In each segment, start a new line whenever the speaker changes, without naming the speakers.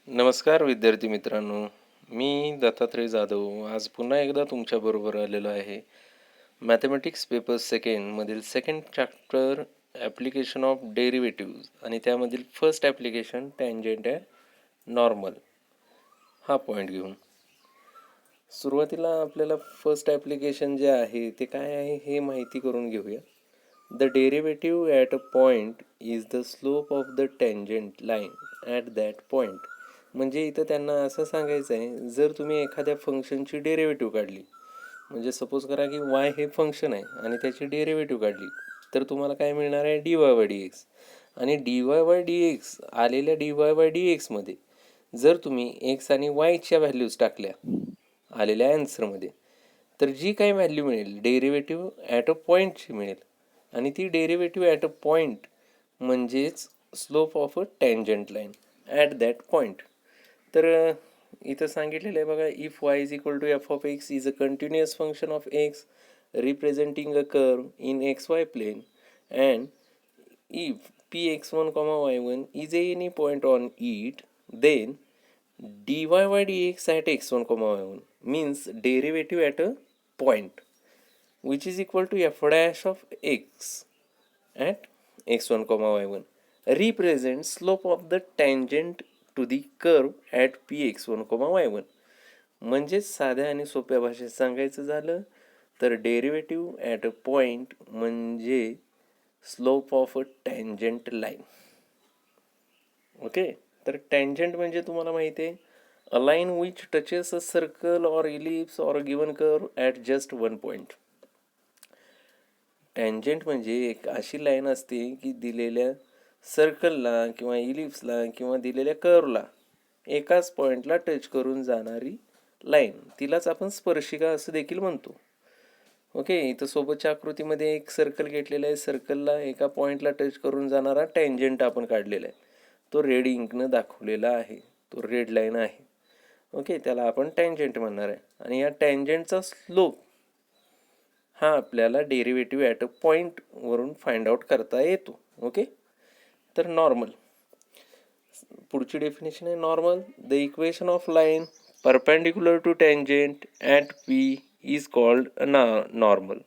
नमस्कार विद्यार्थी मित्रांनो, मी दत्तात्रय जाधव आज पुन्हा एकदा तुमच्याबरोबर आलेलो आहे. मॅथमॅटिक्स पेपर सेकंडमधील second chapter application of derivatives आणि त्यामधील फर्स्ट ॲप्लिकेशन टँजंट आहे नॉर्मल हा पॉईंट घेऊन. सुरुवातीला आपल्याला फर्स्ट ॲप्लिकेशन जे आहे ते काय आहे हे माहिती करून घेऊया. The derivative at a point is the slope of the tangent line at that point. म्हणजे इथं त्यांना असं सांगायचं आहे, जर तुम्ही एखाद्या फंक्शनची डेरिव्हेटिव्ह काढली, म्हणजे सपोज करा की वाय हे फंक्शन आहे आणि त्याची डेरिव्हेटिव्ह काढली, तर तुम्हाला काय मिळणार आहे D Y by D X. आणि D Y by D X आलेल्या डी वाय बाय डी एक्समध्ये जर तुम्ही एक्स आणि वायच्या व्हॅल्यूज टाकल्या आलेल्या ॲन्सरमध्ये, तर जी काही व्हॅल्यू मिळेल डेरिव्हेटिव्ह ॲट अ पॉईंटची मिळेल. आणि ती डेरिव्हेटिव्ह ॲट अ पॉईंट म्हणजेच slope of a tangent line at that point. तर इथं सांगितलेलं आहे बघा, if y is equal to f of x is a continuous function of x representing a curve in x y plane and if p x one comma y one is any point on it, then dy by dx at x1 comma y1 means derivative at a point which is equal to f dash of x at x1 comma y1 represents slope of the tangent to the curve at px1 comma y1. म्हणजेच साध्या आणि सोप्या भाषेत सांगायचं झालं तर derivative at a point म्हणजे slope of a tangent line. Okay, तर टँजंट म्हणजे तुम्हाला माहिती आहे अ line which touches a circle or ellipse or a given curve at just one point. Tangent म्हणजे एक अशी लाईन असते की दिलेल्या सर्कलला किंवा इलिप्सला किंवा दिलेल्या कर्वला एकाच पॉईंटला टच करून जाणारी लाईन, तिलाच आपण स्पर्शिका असं देखील म्हणतो. ओके, इथं सोबतच्या आकृतीमध्ये एक सर्कल घेतलेलं आहे, सर्कलला एका पॉईंटला टच करून जाणारा टँजंट आपण काढलेला आहे, तो रेड इंकनं दाखवलेला आहे, तो रेड लाईन आहे. ओके, त्याला आपण टँजंट म्हणणार आहे. आणि या टँजंटचा स्लोप हा आपल्याला डेरिव्हेटिव्ह ॲट अ पॉईंटवरून फाइंड आउट करता येतो. ओके, तर नॉर्मल पुढची डेफिनेशन आहे normal. The equation of line perpendicular to tangent at P is called normal.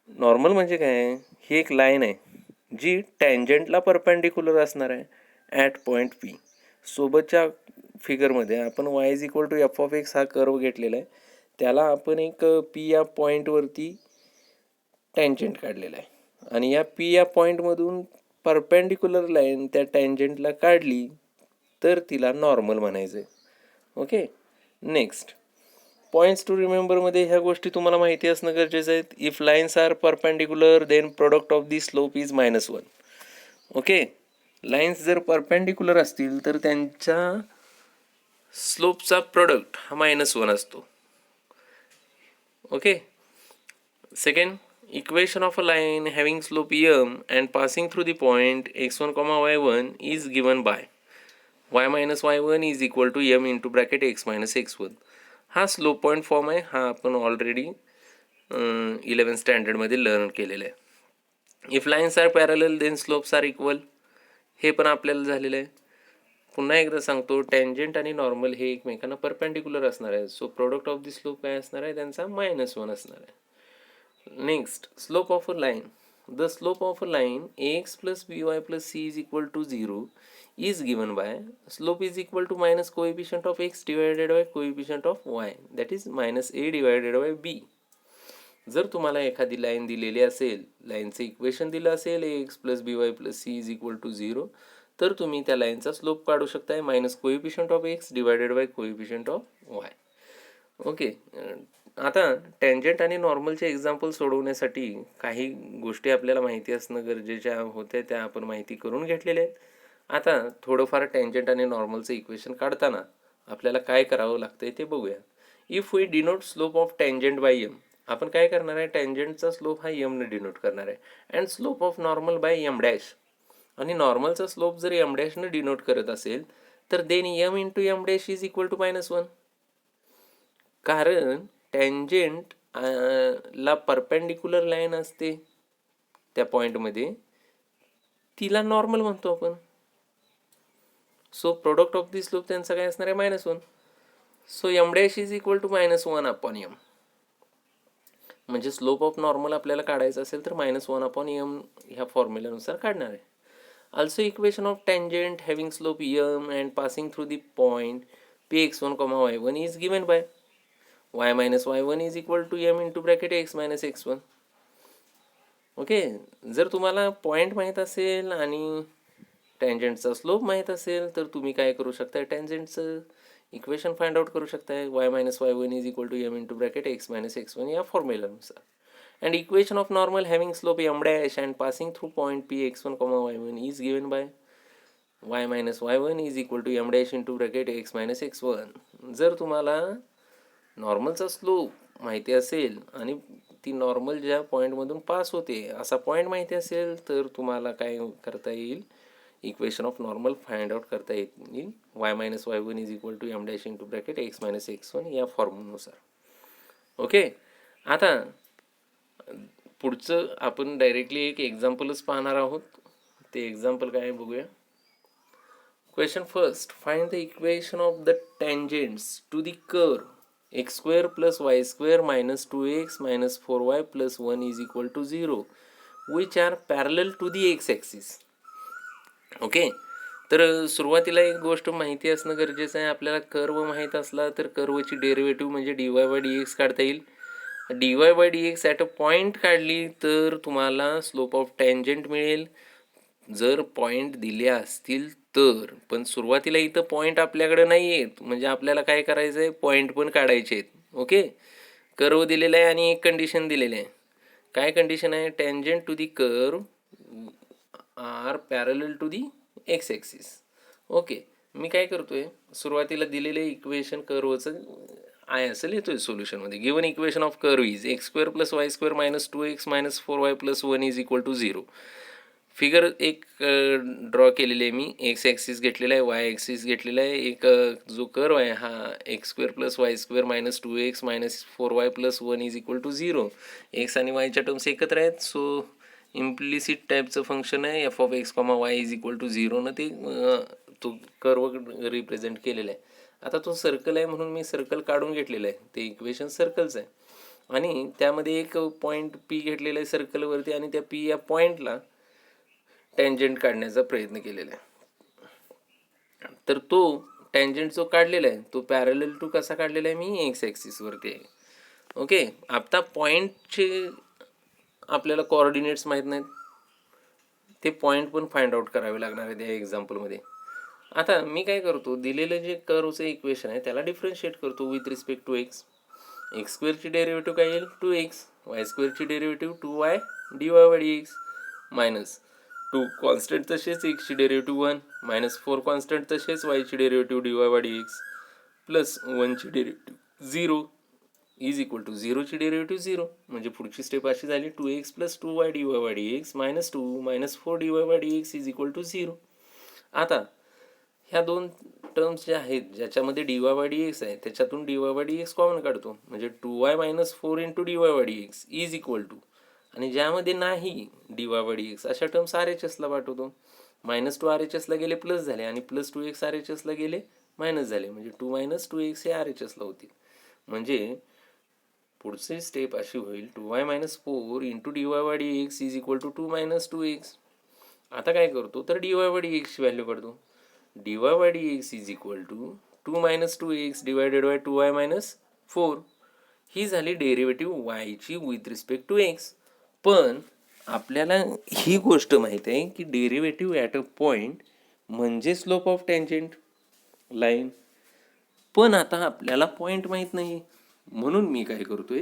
Normal म्हणजे काय, ही एक लाईन आहे जी टँजंटला परपेंडिक्युलर असणार आहे ॲट पॉईंट पी. सोबतच्या फिगरमध्ये आपण y is equal to f of x हा कर्व घेतलेला आहे, त्याला आपण एक पी या पॉईंटवरती टँजंट काढलेला आहे आणि या पी या पॉईंटमधून परपेंडिक्युलर लाईन त्या टँजंटला काढली तर तिला नॉर्मल म्हणायचं आहे. ओके, नेक्स्ट पॉईंट्स टू रिमेंबरमध्ये ह्या गोष्टी तुम्हाला माहिती असणं गरजेचं आहे. If lines are perpendicular then product of the slope is -1. Okay, lines जर परपेंडिक्युलर असतील तर त्यांच्या स्लोपचा प्रोडक्ट हा -1 असतो. Okay, second equation of a line having slope m and passing through the point x1 y1 is given by y y1 is equal to m into bracket x x1. हा slope point form आहे, हा आपण already 11th स्टँडर्डमध्ये learn केलेलं आहे. If lines are parallel then slopes are equal, हे पण आपल्याला झालेलं आहे. पुन्हा एकदा सांगतो, टँजंट आणि नॉर्मल हे एकमेकांना परपेंडिक्युलर असणार आहे, so product of the slope काय असणार आहे, त्यांचा -1 असणार आहे. Next slope of a line. The slope of a line ax plus by plus c is equal to 0 is given by slope is equal to minus coefficient of x divided by coefficient of y, that is minus a divided by b. जर तुम्हाला एखादी line दिलेली असेल, लाईनचं equation दिलं असेल ax plus by plus c is equal to 0, तर तुम्ही त्या लाईनचा स्लोप काढू शकताय minus coefficient of x divided by coefficient of y. Okay, आता टँजंट आणि नॉर्मलचे एक्झाम्पल सोडवण्यासाठी काही गोष्टी आपल्याला माहिती असणं गरजेच्या होत्या, त्या आपण माहिती करून घेतलेल्या आहेत. आता थोडंफार टँजंट आणि नॉर्मलचं इक्वेशन काढताना आपल्याला काय करावं लागतंय ते बघूया. If we denote slope of tangent by m, आपण काय करणार आहे, टँजंटचा स्लोप हा एमने डिनोट करणार आहे, and slope of normal by m dash. आणि नॉर्मलचा स्लोप जर एम डॅशने डिनोट करत असेल तर then m into m dash is equal to -1. कारण टँजंट ला परपेंडिक्युलर लाईन असते त्या पॉईंटमध्ये, तिला नॉर्मल म्हणतो आपण. So product of the slope त्यांचा काय असणार आहे -1. So m dash is equal to -1 upon m. म्हणजे स्लोप ऑफ नॉर्मल आपल्याला काढायचं असेल तर -1 अपॉन एम ह्या फॉर्म्युल्यानुसार काढणार आहे. Also equation of tangent having slope m and passing through the point px1, y1 is given by y minus y1 is equal to m into bracket x minus x1. Okay, जर तुम्हाला point माहीत असेल आणि टँजंटचा slope माहीत असेल तर तुम्ही काय करू शकता, टँजंटचं इक्वेशन फाइंड आउट करू शकताय y minus y1 is equal to m into bracket x minus x1 या फॉर्म्युल्यानुसार. And equation of normal having slope m dash and passing through point p x1, y1 is given by y minus y1 is equal to m dash into bracket x minus x1. जर तुम्हाला नॉर्मलचा slope माहिती असेल आणि ती normal ज्या पॉईंटमधून pass होते असा point माहिती असेल तर तुम्हाला काय करता येईल, equation of normal find out करता येईल y minus y1 is equal to m dash into bracket x minus x1 या फॉर्म्युल्यानुसार. ओके, आता पुढचं आपण डायरेक्टली एक एक्झाम्पलच पाहणार आहोत. ते एक्झाम्पल काय बघूया. Question first, find the equation of the tangents to the curve x² plus y² minus 2x minus 4y plus 1 is equal to 0 which are parallel to the x-axis. Okay, तर सुरुवातीला एक गोष्ट माहिती असणं गरजेचं आहे. आपल्याला कर्व माहीत असला तर कर्वची डेरिव्हेटिव्ह म्हणजे dy/dx काढता येईल. dy/dx ॲट अ पॉईंट काढली तर तुम्हाला स्लोप ऑफ टँजंट मिळेल जर पॉईंट दिले असतील तर. पण सुरुवातीला इथं पॉईंट आपल्याकडे नाही आहेत, म्हणजे आपल्याला काय करायचं आहे, पॉईंट पण काढायचे आहेत. ओके, कर्व दिलेला आहे आणि एक कंडिशन दिलेली आहे. काय कंडिशन आहे, tangent to the curve are parallel to the X axis. Okay, मी काय करतोय, सुरुवातीला दिलेले इक्वेशन कर्वचं आय असं लिहितोय सोल्युशनमध्ये. Given equation of curve is x² plus y² minus 2x minus 4y plus 1 is equal to 0. Figure एक ड्रॉ केलेली आहे मी. एक्स ॲक्सिस घेतलेला आहे, वाय ॲक्सिस घेतलेला आहे. एक जो कर्व आहे हा x² plus y² minus 2x minus 4y plus 1 is equal to 0. X आणि वायच्या टर्म्स एकत्र आहेत, सो इम्प्लिसिट टाईपचं फंक्शन आहे f of x, y is equal to 0 न ते तो कर्व रिप्रेझेंट केलेला आहे. आता तो सर्कल आहे म्हणून मी सर्कल काढून घेतलेलं आहे, ते इक्वेशन सर्कलचं आहे आणि त्यामध्ये एक पॉईंट पी घेतलेला आहे सर्कलवरती आणि त्या पी या पॉईंटला टँजंट काढण्याचा प्रयत्न केलेला आहे. तर तो टँजंट जो काढलेला आहे तो पॅरलल टू कसा काढलेला आहे, मी एक्स ॲक्सिसवरती आहे. ओके, आता पॉईंटचे आपल्याला कोऑर्डिनेट्स माहीत नाहीत, ते पॉईंट पण फाइंड आउट करावे लागणार आहे त्या एक्झाम्पलमध्ये. आता मी काय करतो, दिलेलं जे कर्वचं इक्वेशन आहे त्याला डिफरन्शिएट करतो with respect to x. x² ची डेरिव्हेटिव्ह काय येईल, 2x. y² ची derivative 2y dy/dx minus 2 constant तसेच x ची डेरिव्हेटिव्ह 1 मायनस 4 कॉन्स्टंट तसेच y ची डेरिव्हेटिव्ह dy/dx प्लस 1 ची डेरिव्हेटिव्ह 0 इज इक्वल टू 0 ची डेरिव्हेटिव्ह 0. म्हणजे पुढची स्टेप अशी झाली 2x plus 2y dy/dx minus 2 minus 4 dy/dx is equal to 0. आता ह्या दोन टर्म्स ज्या आहेत ज्याच्यामध्ये dy/dx आहे त्याच्यातून dy/dx कॉमन काढतो, म्हणजे 2y minus 4 into dy/dx is equal to, आणि ज्यामध्ये नाही dy/dx अशा टर्म्स RHSला पाठवतो. -2 RHSला गेले प्लस झाले आणि प्लस 2x RHSला गेले मायनस झाले, म्हणजे 2 मायनस 2x हे RHSला होतील. म्हणजे पुढची स्टेप अशी होईल 2y minus 4 into dy/dx is equal to 2 minus 2x. आता काय करतो तर dy/dx ची व्हॅल्यू काढतो. dy/dx is equal to 2 minus 2x divided by 2y minus 4. ही झाली डेरिव्हेटिव्ह y ची विथ रिस्पेक्ट टू x. पण आपल्याला ही गोष्ट माहीत आहे की डेरिव्हेटिव्ह ॲट अ पॉईंट म्हणजे स्लोप ऑफ टँजंट लाईन. पण आता आपल्याला पॉईंट माहीत नाही, म्हणून मी काय करतोय,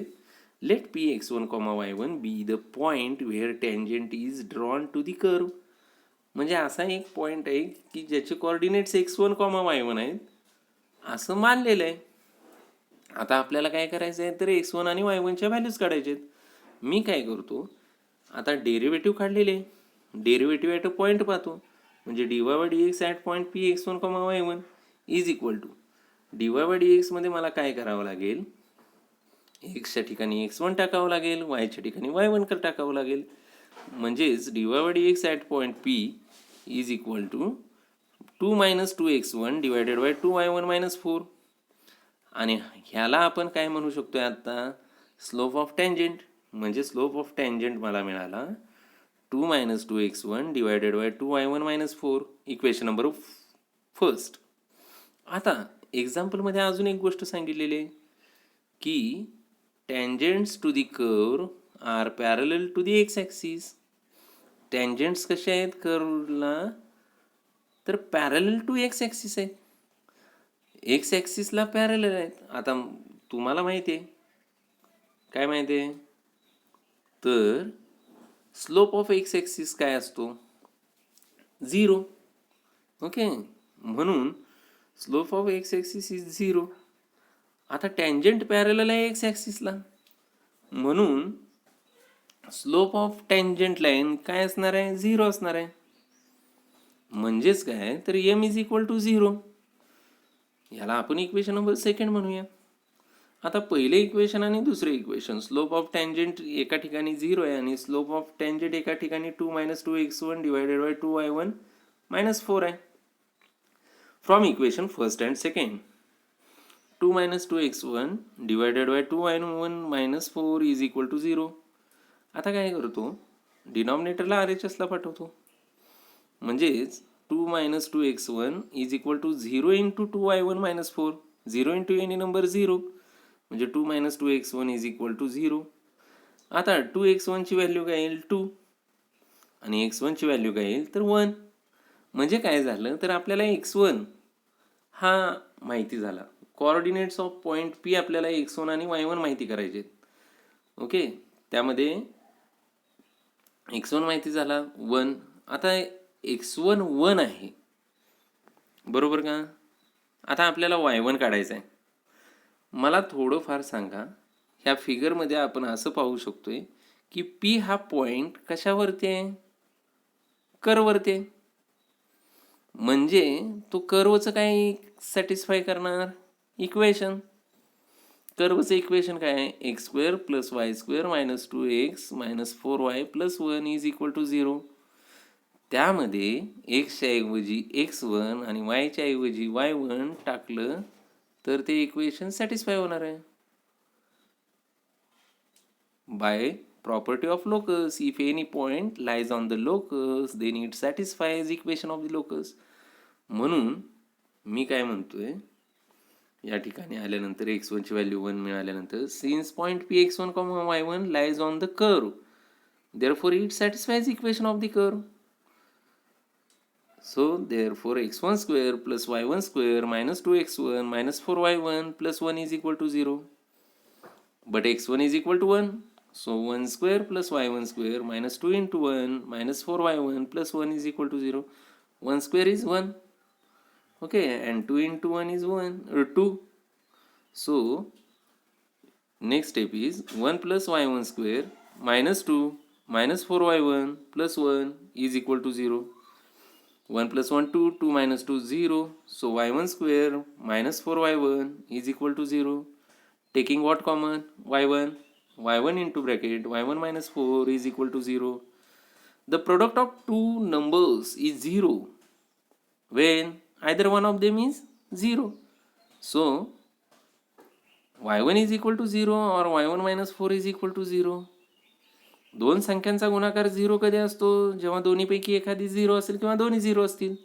let px1, y1 be the point where tangent is drawn to the curve. म्हणजे असा एक पॉईंट आहे की ज्याचे कोऑर्डिनेट्स x1, y1 आहेत असं मानलेलं आहे. आता आपल्याला काय करायचं आहे तर x1 आणि y1च्या व्हॅल्यूज काढायचे आहेत. मी काय करतो, आता डेरिव्हेटिव्ह काढलेले आहे, डेरिव्हेटिव्ह ॲट अ पॉईंट पाहतो, म्हणजे dy/dx at point px1, y1 is equal to dy/dx मध्ये मला काय करावं लागेल, एक्सच्या ठिकाणी x1 टाकावं लागेल, वायच्या ठिकाणी y1 टाकावं लागेल. म्हणजेच dy/dx at point p is equal to 2 minus 2x1 divided by 2y1 minus 4. आणि ह्याला आपण काय म्हणू शकतोय आता, स्लोप ऑफ टँजेंट. म्हणजे स्लोप ऑफ टँजेंट मला मिळाला 2 minus 2x1 divided by 2y1 minus 4. Equation number first. आता एक्झाम्पलमध्ये अजून एक गोष्ट सांगितलेली आहे की tangents to the curve are parallel to the X axis. Tangents कसे आहेत कर्वला, तर पॅरलल टू एक्स ॲक्सिस आहेत, एक्स ॲक्सिसला पॅरलल आहेत. आता तुम्हाला माहिती आहे, काय माहिती आहे, तर स्लोप ऑफ एक्स ॲक्सिस काय असतो, 0. ओके, म्हणून slope of x axis is 0. आता टँजेंट पॅरलल आहे एक्स ॲक्सिसला, म्हणून स्लोप ऑफ टँजेंट लाईन काय असणार आहे, 0 असणार आहे. म्हणजेच काय, तर एम इज इक्वल टू 0. याला आपण इक्वेशन नंबर सेकंड म्हणूया. आता पहिले इक्वेशन आणि दुसरे इक्वेशन, स्लोप ऑफ टँजेंट एका ठिकाणी 0 आहे आणि स्लोप ऑफ टँजेंट एका ठिकाणी 2 minus 2x1 divided by 2y1 minus 4 आहे. From equation first and second, 2 minus 2x1 divided by 2y1 minus 4 is equal to 0. आता काय करतो, डिनॉमिनेटरला RHSला पाठवतो. म्हणजेच 2 minus 2x1 is equal to 0 into 2y1 minus 4. 0 into any number 0, म्हणजे 2 minus 2x1 is equal to 0. आता 2x1 ची व्हॅल्यू काय येईल, 2, आणि x1 ची व्हॅल्यू काय येईल, तर 1. म्हणजे काय झालं, तर आपल्याला x1 हा माहिती झाला. कोऑर्डिनेट्स ऑफ पॉईंट P आपल्याला x1 आणि y1 माहिती करायचे. ओके, त्यामध्ये x1 माहिती झाला 1. आता x1 1 आहे, बरोबर का. आता आपल्याला y1 काढायचं आहे. मला थोडंफार सांगा, ह्या फिगरमध्ये आपण असं पाहू शकतोय की P हा पॉईंट कशावरती आहे, कर्ववरती आहे. म्हणजे तो कर्वचं काय सॅटिस्फाय करणार, इक्वेशन. कर्वचं इक्वेशन काय आहे, x square plus y square minus 2x minus 4y plus 1 is equal to 0. त्यामध्ये एक्सच्या ऐवजी x1 आणि वायच्या ऐवजी y1 टाकलं तर ते इक्वेशन सॅटिस्फाय होणार आहे. By property of locus, if any point lies on the locus then it satisfies equation of the locus. म्हणून मी काय म्हणतोय, या ठिकाणी आल्यानंतर x1 ची व्हॅल्यू 1 मिळाल्यानंतर, since point P x1, y1 lies on the curve, therefore it satisfies equation of the curve. So therefore x1 square plus y1 square minus 2x1 minus 4y1 plus 1 is equal to 0. But x1 is equal to 1. So 1 square plus y1 square minus 2 into 1 minus 4y1 plus 1 is equal to 0. 1 square is 1. Okay, and 2 into 1 is 2. So next step is 1 plus y1 square minus 2 minus 4y1 plus 1 is equal to 0. 1 plus 1 2, 2 minus 2 0. So y1 square minus 4y1 is equal to 0. Taking what common? y1. y1 into bracket y1 minus 4 is equal to 0. The product of two numbers is 0 when either one of them is 0. So y1 is equal to 0 or y1 minus 4 is equal to 0. दोन संख्यांचा गुणाकार 0 कधी असतो, जेव्हा दोन्हीपैकी एखादी 0 असेल किंवा दोन्ही 0 असतील.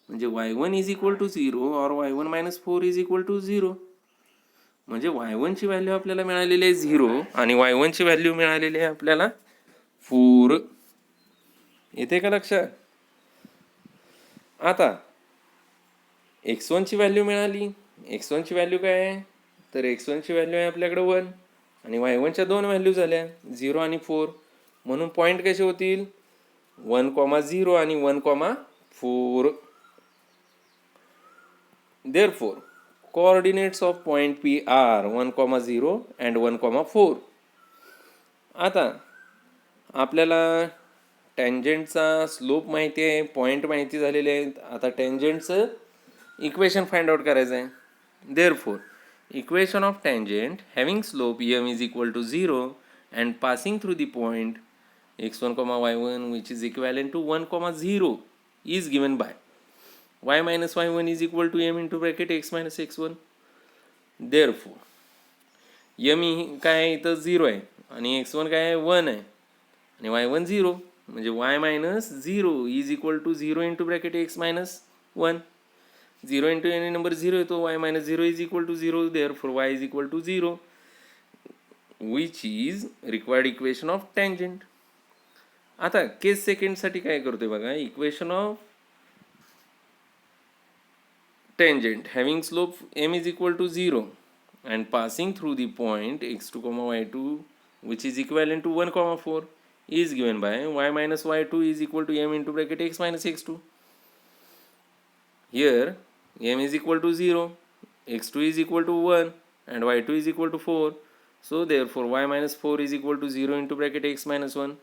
म्हणजे y1 इज इक्वल टू 0 और y1 minus 4 is equal to 0. म्हणजे y1 ची व्हॅल्यू आपल्याला मिळालेली आहे 0 आणि y1 ची व्हॅल्यू मिळालेली आहे आपल्याला 4. येते का लक्षात. आता x1 ची व्हॅल्यू मिळाली. x1 ची व्हॅल्यू काय आहे, तर x1 ची व्हॅल्यू आहे आपल्याकडे 1 आणि y1 च्या दोन व्हॅल्यू झाल्या 0 आणि 4. म्हणून पॉईंट कसे होतील, 1,0 आणि 1,4. Therefore coordinates of point P are 1,0 and 1,4. आता आपल्याला टँजेंटचा स्लोप माहिती आहे, पॉईंट माहिती झालेले आहेत. आता टँजेंटचं इक्वेशन फाइंड आउट करायचं आहे. Therefore equation of tangent having slope m is equal to 0 and passing through the point x1, y1 which is equivalent to 1,0 is given by y minus y1 is equal to m into bracket x minus x1. Therefore m ही काय आहे इथं 0 आहे आणि x1 काय आहे 1 आहे आणि y1 0, म्हणजे y minus 0 is equal to 0 into bracket x minus 1. 0 into any number 0 येतो, y minus 0 is equal to 0, therefore y is equal to 0, which is required equation of tangent. आता केस सेकंडसाठी काय करतोय बघा, equation of tangent having slope m is equal to 0 and passing through the point x2 comma y2 which is equivalent to 1 comma 4 is given by y minus y2 is equal to m into bracket x minus x2. Here m is equal to 0, x2 is equal to 1 and y2 is equal to 4. So therefore y minus 4 is equal to 0 into bracket x minus 1.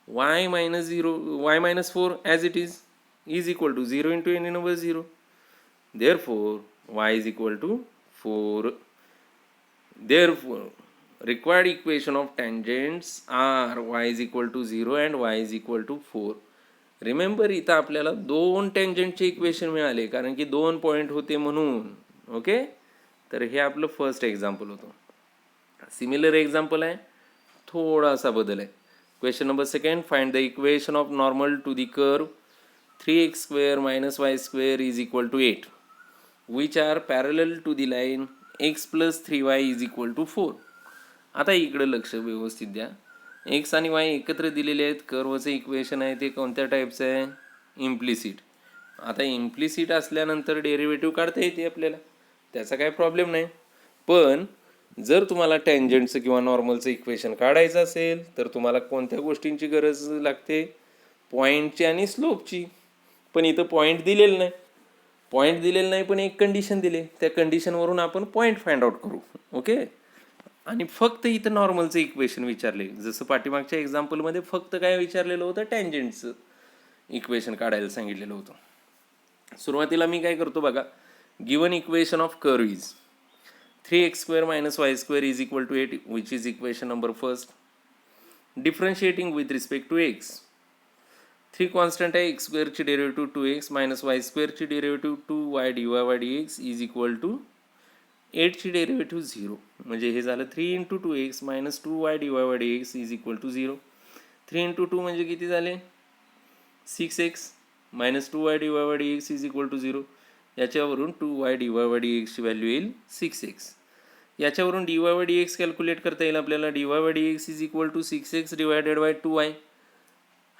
Y minus 0, y minus 4 as it is equal to 0 into any number 0. Therefore y is equal to 4. Therefore required equation of tangents are y is equal to 0 and y is equal to 4. Remember इथं आपल्याला 2 टेंजंटचे equation मिळाले कारण की 2 point होते म्हणून. Okay, तर हे आपलं फर्स्ट एक्झाम्पल होतं. सिमिलर एक्झाम्पल आहे, थोडासा बदल आहे. Question number second, find the equation of normal to the curve 3x square minus y square is equal to 8 which are parallel to the line x plus 3y is equal to 4. आता इकडे लक्ष व्यवस्थित द्या. x आणि y एकत्र दिलेले आहेत, कर्वचं equation आहे ते कोणत्या टाईपचं आहे, इम्प्लिसिट. आता इम्प्लिसिट असल्यानंतर डेरिव्हेटिव्ह काढता येते आपल्याला, त्याचा काय प्रॉब्लेम नाही. पण जर तुम्हाला टँजंटचं किंवा नॉर्मलचं इक्वेशन काढायचं असेल तर तुम्हाला कोणत्या गोष्टींची गरज लागते, पॉईंटची आणि स्लोपची. पण इथं पॉईंट दिलेलं नाही, पण एक कंडिशन दिले, त्या कंडिशनवरून आपण पॉईंट फाइंड आउट करू. ओके, आणि फक्त इथं नॉर्मलचं इक्वेशन विचारले, जसं पाठीमागच्या एक्झाम्पलमध्ये फक्त काय विचारलेलं होतं, टँजंटचं इक्वेशन काढायला सांगितलेलं होतं. सुरुवातीला मी काय करतो बघा, given equation of curve is 3x square minus y square is equal to 8 which is equation number first. Differentiating with respect to x, 3 constant आहे, x square ची derivative 2x minus y square ची derivative 2y dy by dx is equal to 8 ची derivative 0. म्हणजे हे झालं 3 into 2x minus 2y dy by dx is equal to 0. 3 into 2 म्हणजे किती झाले, 6x minus 2y dy by dx is equal to 0. याच्यावरून 2y dy by dx ची value येईल 6x. याच्यावरून dy by dx कॅल्क्युलेट करता येईल आपल्याला, dy by dx is equal to 6x divided by 2y.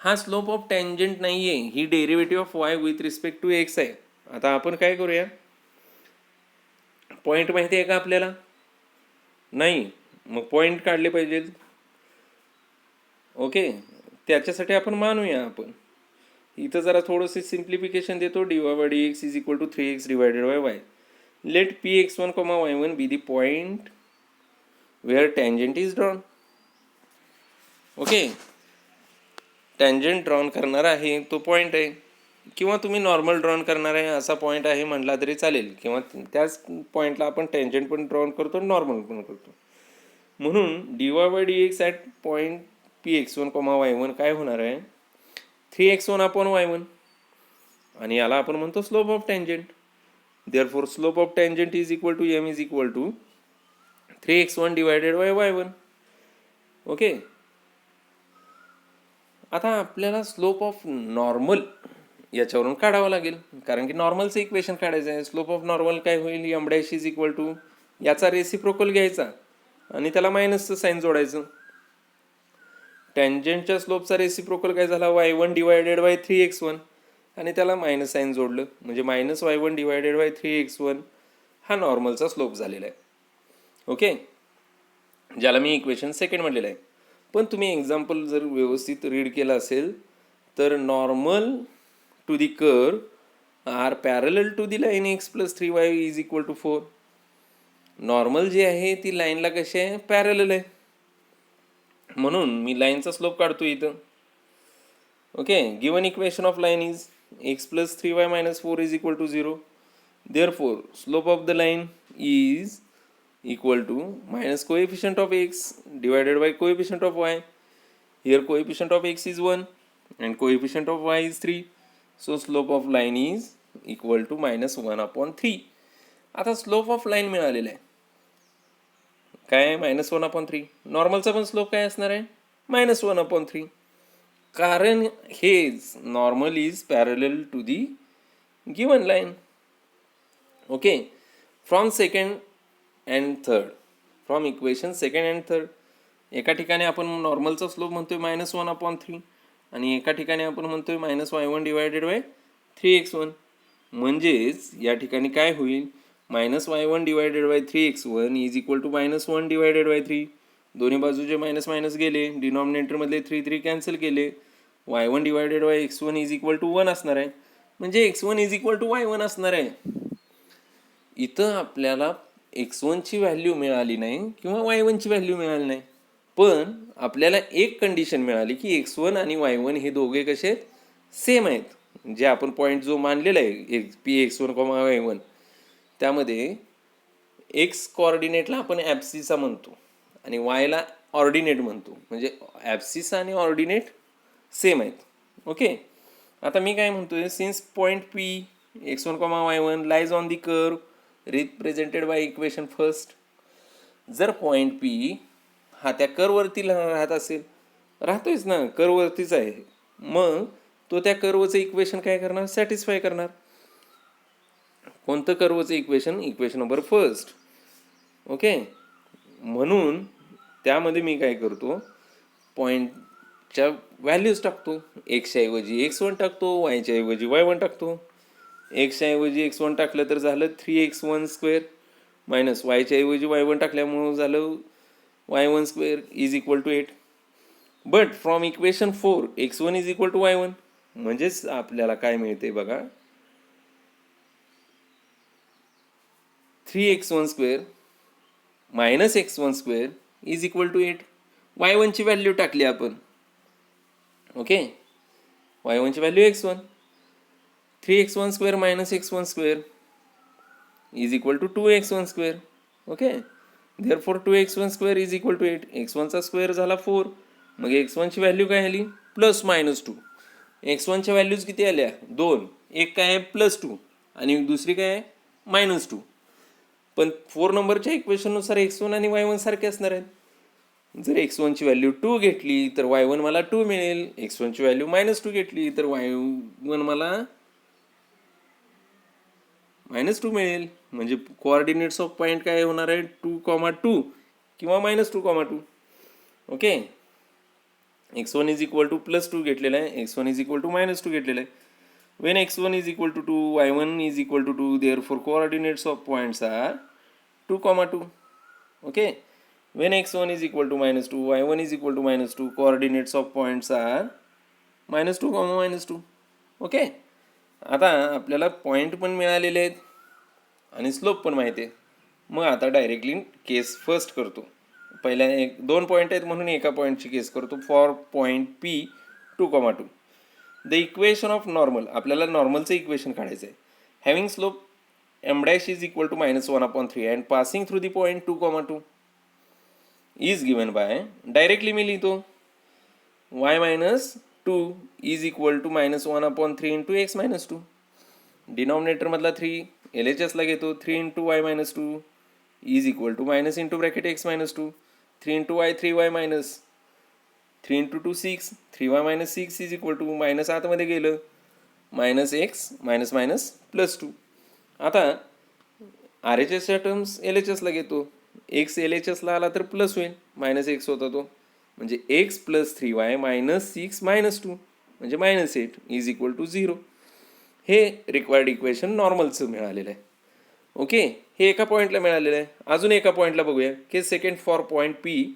हा स्लोप ऑफ टँजंट नाही आहे, ही derivative of y with respect to x आहे. आता आपण काय करूया, पॉईंट माहिती आहे का आपल्याला, नाही, मग पॉईंट काढले पाहिजेत. ओके, त्याच्यासाठी आपण मानूया, आपण इथं जरा थोडंसं सिम्प्लिफिकेशन देतो. dy by dx is equal to 3x divided by y. Let px1, y1 be the point where tangent is drawn. Okay, tangent drawn करणार आहे तो पॉईंट आहे, किंवा तुम्ही नॉर्मल ड्रॉन करणार आहे असा पॉईंट आहे म्हटला तरी चालेल, किंवा त्याच पॉईंटला आपण टँजंट पण ड्रॉन करतो, नॉर्मल पण करतो. म्हणून dy by dx at point px1, y1 काय होणार आहे, 3x1 upon y1, आणि याला आपण म्हणतो slope of tangent. Therefore slope of tangent is equal to m is equal to 3x1 divided by y1. Okay, आता आपल्याला स्लोप ऑफ नॉर्मल याच्यावरून काढावं लागेल, कारण की नॉर्मलचं इक्वेशन काढायचं आहे. स्लोप ऑफ नॉर्मल काय होईल, m dash is equal to याचा रेसिप्रोकल घ्यायचा आणि त्याला मायनसचं साईन जोडायचं. टँजंटच्या स्लोपचा रेसिप्रोकल काय झाला, y1 डिवायडेड बाय 3x1, आणि त्याला मायनस साईन जोडलं म्हणजे minus y1 divided by 3x1 हा नॉर्मलचा स्लोप झालेला आहे. ओके, ज्याला मी इक्वेशन सेकंड म्हणलेलं आहे. पण तुम्ही एक्झाम्पल जर व्यवस्थित रीड केलं असेल तर normal to the curve are parallel to the line x plus 3y is equal to 4. Normal जी आहे ती लाईनला कशी आहे, पॅरलल आहे, म्हणून मी लाईनचा स्लोप काढतो इथं. Okay, given equation of line is x plus 3y minus 4 is equal to 0. Therefore slope of the line is equal to minus coefficient of x divided by coefficient of y. Here coefficient of x is 1 and coefficient of y is 3. So slope of line is equal to -1/3. आता slope of line मिळालेला आहे काय आहे -1/3. नॉर्मलचा पण slope काय असणार आहे -1/3. कारण हेच normal is parallel to the given line. Okay, from second and third, from equation second and third, एका ठिकाणी आपण नॉर्मलचा स्लोप म्हणतोय -1/3 आणि एका ठिकाणी आपण म्हणतोय -y1/3x1. म्हणजेच या ठिकाणी काय होईल -y1/3x1 इज इक्वल टू -1/3. दोन्ही बाजूचे मायनस मायनस गेले, डिनॉमिनेटरमधले 3 कॅन्सल केले. y1/x1 इज इक्वल टू 1 असणार आहे. म्हणजे x1 is equal to y1 असणार आहे. इथं आपल्याला x1 ची व्हॅल्यू मिळाली नाही किंवा y1 ची व्हॅल्यू मिळाली नाही, पण आपल्याला एक कंडिशन मिळाली की x1 आणि y1 हे दोघे कसे सेम आहेत. जे आपण पॉईंट जो मानलेला आहे Px1, y1, त्यामध्ये एक्स कोऑर्डिनेटला आपण ॲप्सिसा म्हणतो आणि वायला ऑर्डिनेट म्हणतो. म्हणजे ॲप्सिसा आणि ऑर्डिनेट सेम आहेत. ओके, आता मी काय म्हणतोय, since point P x1, y1 lies on the curve represented by equation first. जर पॉईंट P हा त्या कर्ववरती राहत असेल, राहतोयच ना, कर्ववरतीच आहे, मग तो त्या कर्वचं इक्वेशन काय करणार, सॅटिस्फाय करणार. कोणतं कर्वचं equation, equation number first. Okay, म्हणून त्यामध्ये मी काय करतो, पॉईंटच्या व्हॅल्यूज टाकतो. एक्सच्या ऐवजी x1 टाकतो, वायच्या ऐवजी y1 टाकतो. एक्सच्या ऐवजी x1 टाकलं तर झालं 3x1² मायनस वायच्या ऐवजी y1 टाकल्यामुळं झालं y1² is equal to 8. But from equation 4 x1 is equal to y1. म्हणजेच आपल्याला काय मिळते बघा, 3x1² minus x1² is equal to 8. y1 ची व्हॅल्यू टाकली आपण. ओके, y1 ची value x1, 3x1² minus x1² is equal to 2x1². Okay, therefore 2x1² is equal to 8. x1 चा स्क्वेअर झाला 4. मग x1 ची व्हॅल्यू काय आली +-2. x1 च्या व्हॅल्यूज किती आल्या 2. एक काय आहे +2 आणि दुसरी काय आहे -2. पण 4 नंबरच्या इक्वेशननुसार x1 आणि y1 सारखे असणार आहेत. जर x1 ची व्हॅल्यू 2 घेतली तर y1 मला 2 मिळेल. x1 ची व्हॅल्यू -2 घेतली तर y1 मला -2 मिळेल. म्हणजे कोऑर्डिनेट्स ऑफ पॉईंट काय होणार आहे 2,2 किंवा -2,2. Okay, x1 is equal to +2 घेतलेला आहे, x1 इज इक्वल टू -2 घेतलेला आहे. When x1 is equal to 2, y1 is equal to 2, therefore coordinates of points are 2,2. Okay, when x1 is equal to -2, y1 is equal to -2, coordinates of points are -2, -2. Okay, आता आपल्याला point पण मिळालेले आहेत आणि slope पण माहिती आहे. मग आता डायरेक्टली केस फर्स्ट करतो. पहिल्या 2 पॉईंट आहेत म्हणून एका पॉईंटची केस करतो. For point P 2,2. The equation of normal, आपल्याला नॉर्मलचं इक्वेशन काढायचं आहे. Having slope m' is equal to -1/3 and passing through the point 2,2 is given by, directly मी लिहितो y-2 is equal to -1/3 into x-2. डिनॉमिनेटरमधला 3 LHSला घेतो. 3 into y-2 is equal to minus into bracket x-2. 3 into y 3y minus 3 into 2 6, 3y - 6 is equal to minus आतमध्ये गेलं -x -2. आता RHSच्या terms LHSला घेतो. x LHSला आला तर प्लस होईल, -x होता तो, म्हणजे x + 3y - 6 - 2 म्हणजे -8 इज इक्वल टू 0. हे रिक्वायर्ड इक्वेशन नॉर्मलचं मिळालेलं आहे. ओके, हे एका पॉईंटला मिळालेलं आहे. अजून एका पॉईंटला बघूया की second for point P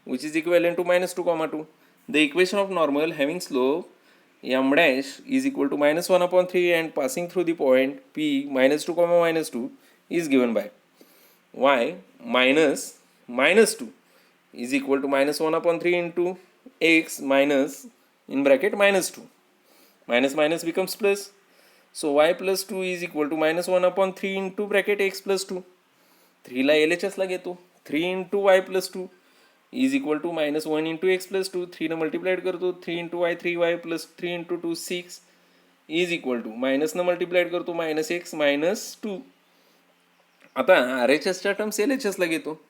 which is equivalent to -2,2. The equation of normal having slope m' is equal to -1/3 and passing through the point P -2, is given by y -2 is equal to -1/3 into x minus in bracket -2. Minus becomes plus. So y + 2 is equal to -1/3 into bracket x + 2. 3 ला LHSला घेतो. 3 into y + 2 is equal to -1 into x + 2. 3 न multiplied करतो. 3 into y 3y + 3 into 2 6 is equal to मायनसनं multiplied करतो -x -2. आता RHSच्या terms LHSला घेतो.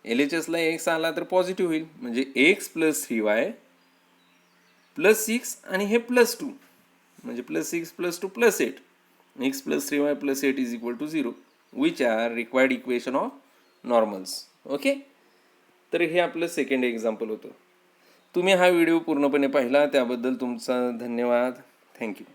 LHSला x आला तर पॉझिटिव्ह होईल, म्हणजे x + 3y + 6 आणि हे +2 म्हणजे +6 + 2 + 8. x + 3y + 8 is equal to 0, which are required equation of normals. Okay, तर हे आपलं सेकंड एक्झाम्पल होतं. तुम्ही हा व्हिडिओ पूर्णपणे पाहिला त्याबद्दल तुमचा धन्यवाद. थँक्यू.